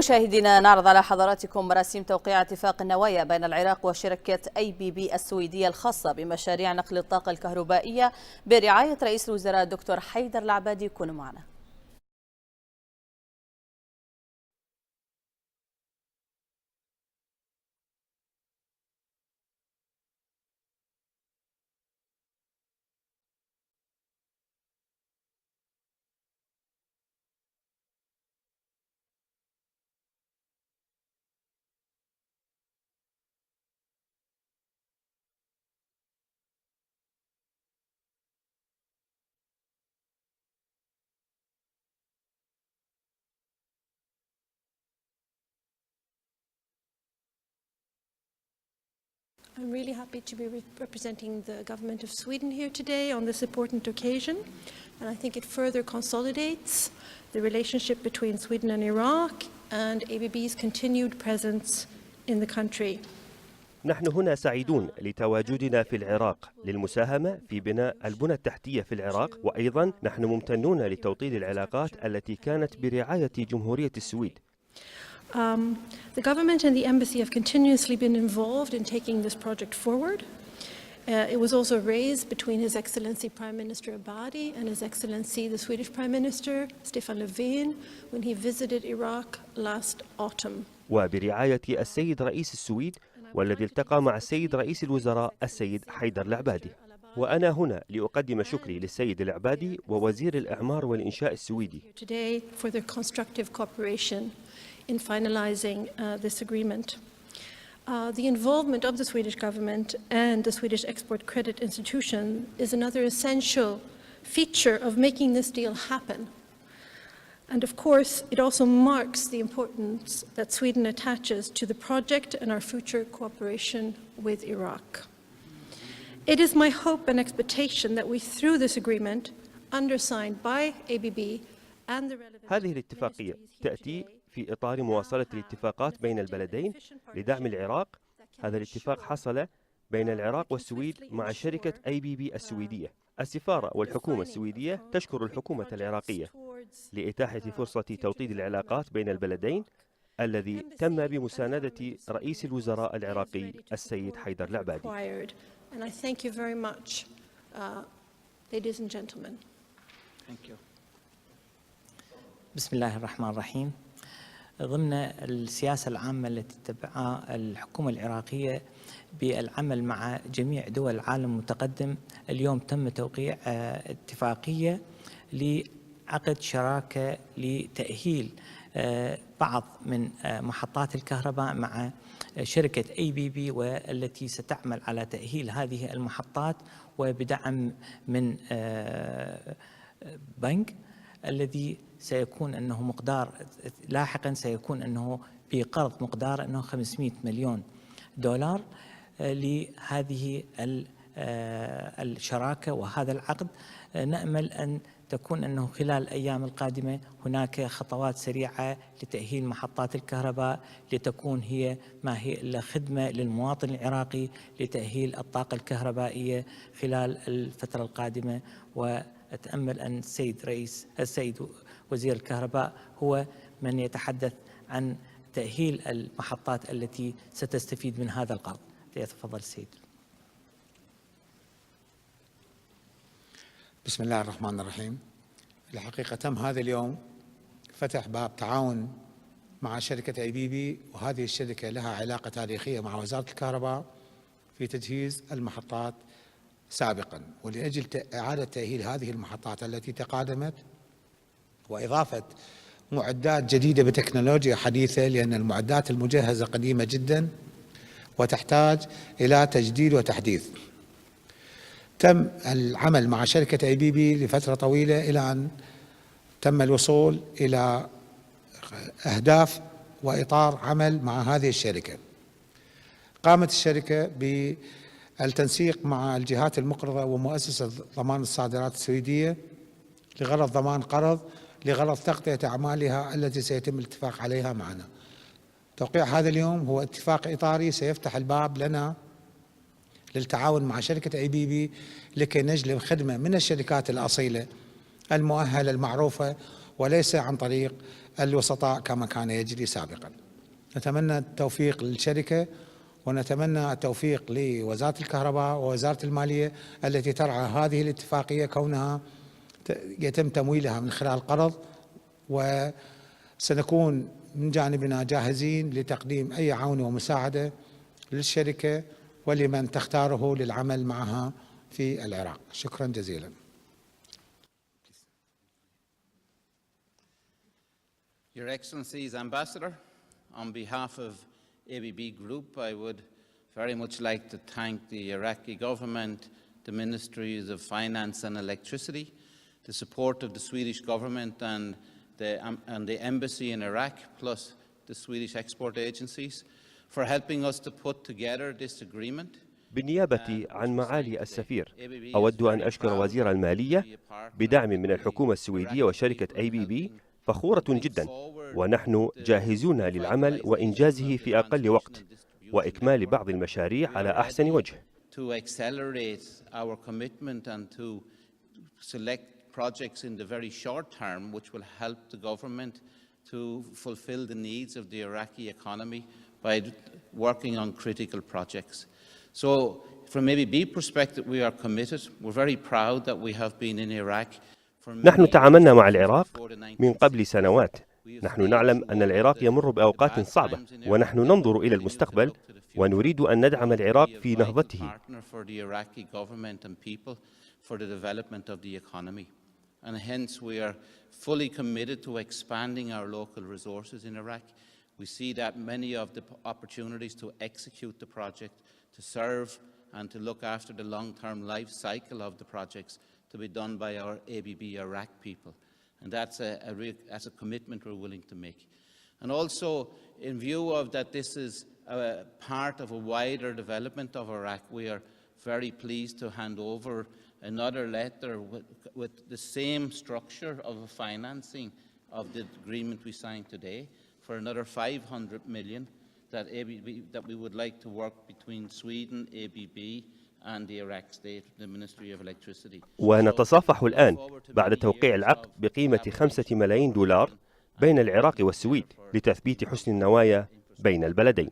مشاهدينا نعرض على حضراتكم مراسيم توقيع اتفاق النوايا بين العراق وشركة ABB السويدية الخاصة بمشاريع نقل الطاقة الكهربائية برعاية رئيس الوزراء الدكتور حيدر العبادي. كونوا معنا. I'm really happy to be representing the government of Sweden here today on this important occasion, and I think it further consolidates the relationship between Sweden and Iraq and ABB's continued presence in the country. نحن هنا سعيدون لتواجدنا في العراق للمساهمة في بناء البنى التحتية في العراق، وأيضا نحن ممتنون لتوطيد العلاقات التي كانت برعاية جمهورية السويد. The government and the embassy have continuously been involved in taking this project forward. It was also raised between His Excellency Prime Minister Abadi and His Excellency the Swedish Prime Minister Stefan Löfven when he visited Iraq last autumn. وبرعاية السيد رئيس السويد والذي التقى مع السيد رئيس الوزراء السيد حيدر العبادي. وأنا هنا لأقدم شكري للسيد العبادي ووزير الإعمار والإنشاء السويدي in finalizing this agreement. The involvement of the Swedish government and the Swedish Export Credit Institution is another essential feature of making this deal happen. And of course, it also marks the importance that Sweden attaches to the project and our future cooperation with Iraq. It is my hope and expectation that we, through this agreement, undersigned by ABB and the relevant هذه الاتفاقية تأتي في إطار مواصلة الاتفاقات بين البلدين لدعم العراق. هذا الاتفاق حصل بين العراق والسويد مع شركة ABB السويدية. السفارة والحكومة السويدية تشكر الحكومة العراقية لإتاحة فرصة توطيد العلاقات بين البلدين الذي تم بمساندة رئيس الوزراء العراقي السيد حيدر العبادي. بسم الله الرحمن الرحيم. ضمن السياسة العامة التي تتبعها الحكومة العراقية بالعمل مع جميع دول العالم المتقدم، اليوم تم توقيع اتفاقية لعقد شراكة لتأهيل بعض من محطات الكهرباء مع شركة ABB، والتي ستعمل على تأهيل هذه المحطات وبدعم من بنك الذي سيكون أنه مقدار لاحقا سيكون أنه بقرض مقدار أنه 500 مليون دولار لهذه الشراكة وهذا العقد. نأمل أن تكون أنه خلال الأيام القادمة هناك خطوات سريعة لتأهيل محطات الكهرباء لتكون هي ما هي إلا خدمة للمواطن العراقي لتأهيل الطاقة الكهربائية خلال الفترة القادمة. وأتأمل أن السيد وزير الكهرباء هو من يتحدث عن تأهيل المحطات التي ستستفيد من هذا القرض. ليتفضل السيد. بسم الله الرحمن الرحيم. الحقيقة تم هذا اليوم فتح باب تعاون مع شركة ABB، وهذه الشركة لها علاقة تاريخية مع وزارة الكهرباء في تجهيز المحطات سابقا، ولأجل إعادة تأهيل هذه المحطات التي تقادمت وإضافة معدات جديدة بتكنولوجيا حديثة، لأن المعدات المجهزة قديمة جدا وتحتاج إلى تجديد وتحديث. تم العمل مع شركة ABB لفترة طويلة إلى أن تم الوصول إلى أهداف وإطار عمل مع هذه الشركة. قامت الشركة بالتنسيق مع الجهات المقرضة ومؤسسة ضمان الصادرات السويدية لغرض ضمان قرض لغرض تغطية أعمالها التي سيتم الاتفاق عليها معنا. توقيع هذا اليوم هو اتفاق إطاري سيفتح الباب لنا للتعاون مع شركة ABB لكي نجلب خدمة من الشركات الأصيلة المؤهلة المعروفة، وليس عن طريق الوسطاء كما كان يجري سابقا. نتمنى التوفيق للشركة، ونتمنى التوفيق لوزارة الكهرباء ووزارة المالية التي ترعى هذه الاتفاقية كونها يتم تمويلها من خلال قرض، وسنكون من جانبنا جاهزين لتقديم أي عون ومساعدة للشركة ولمن تختاره للعمل معها في العراق. شكرا جزيلا. Your Excellencies, Ambassador, on behalf of ABB Group, I would very much like to thank the Iraqi government, the Ministries of Finance and Electricity, the support of the Swedish government and the embassy in Iraq, plus the Swedish export agencies, for helping us to put together this agreement. بالنيابة عن معالي السفير، أود أن أشكر وزير المالية بدعم من الحكومة السويدية وشركة ABB فخورة جدا، ونحن جاهزون للعمل وإنجازه في أقل وقت وإكمال بعض المشاريع على أحسن وجه. To accelerate our commitment and to select projects in the very short term which will help the government to fulfill the needs of the Iraqi economy by working on critical projects. So from ABB perspective we are committed. We're very proud that we have been in Iraq. نحن تعاملنا مع العراق من قبل سنوات. نحن نعلم أن العراق يمر بأوقات صعبة، ونحن ننظر إلى المستقبل ونريد أن ندعم العراق في نهضته. And hence we are fully committed to expanding our local resources in Iraq. We see that many of the opportunities to execute the project, to serve and to look after the long-term life cycle of the projects to be done by our ABB Iraq people. And that's a commitment we're willing to make. And also, in view of that this is a part of a wider development of Iraq, we are very pleased to hand over another letter with the same structure of financing of the agreement we signed today for another 500 million that we would like to work between Sweden, ABB, and the Iraq State, the Ministry of Electricity. ونتصافح الآن بعد توقيع العقد بقيمة 5 ملايين دولار بين العراق والسويد لتثبيت حسن النوايا بين البلدين.